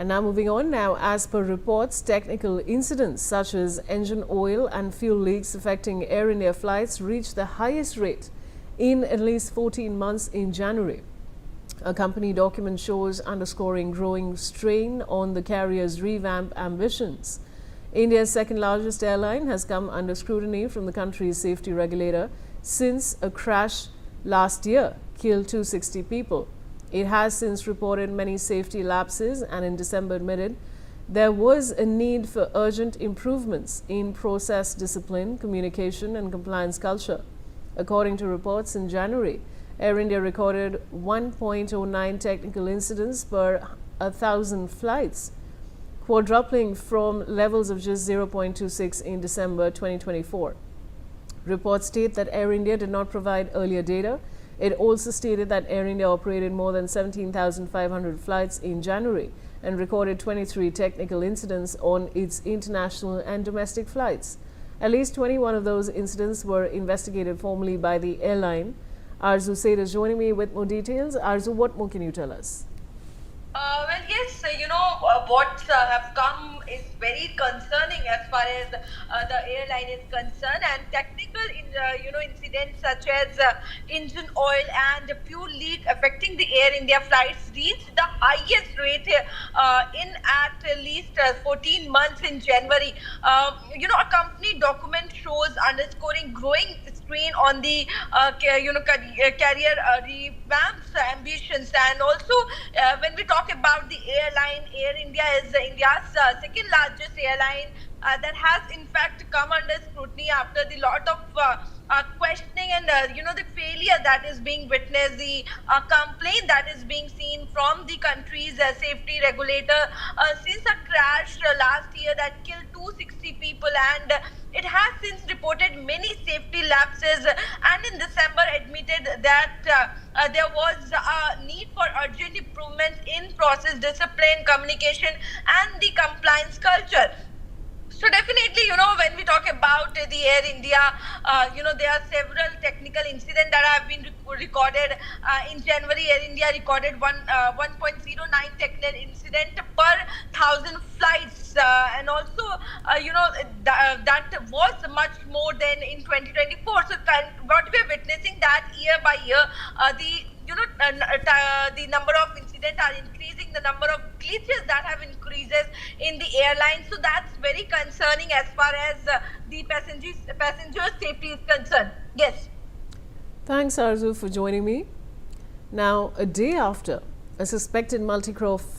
And now moving on now, as per reports, technical incidents such as engine oil and fuel leaks affecting Air India flights reached the highest rate in at least 14 months in January. A company document shows underscoring growing strain on the carrier's revamp ambitions. India's second largest airline has come under scrutiny from the country's safety regulator since a crash last year killed 260 people. It has since reported many safety lapses and in December admitted there was a need for urgent improvements in process discipline, communication and compliance culture. According to reports in January, Air India recorded 1.09 technical incidents per 1,000 flights, quadrupling from levels of just 0.26 in December 2024. Reports state that Air India did not provide earlier data. It also stated that Air India operated more than 17,500 flights in January and recorded 23 technical incidents on its international and domestic flights. At least 21 of those incidents were investigated formally by the airline. Arzu Said is joining me with more details. Arzu, what more can you tell us? Well, yes, what have come is very concerning as far as the airline is concerned, and technical, incidents such as engine oil and fuel leak affecting the Air India flights reached the highest rate in at least 14 months in January. A company document shows underscoring growing strain on the carrier revamps ambitions, and also when we talk about the airline, Air India is India's second largest airline that has in fact come under scrutiny after the lot of questioning and the failure that is being witnessed, the complaint that is being seen from the country's safety regulator since a crash last year that killed 260 people, and it has since reported many safety lapses, and in December admitted that there was a need for urgent improvements in process discipline, communication and the compliance culture. So definitely, when we talk about the Air India, there are several technical incidents that have been recorded. In January, Air India recorded 1.09 technical incident per 1,000 flights, and also, that was much more than in 2024. So what we are witnessing that year by year, the number of incidents are increasing, the number of glitches that have increases in the airline. So that's very concerning as far as the passenger safety is concerned. Yes. Thanks, Arzu, for joining me. Now, a day after a suspected multi-crore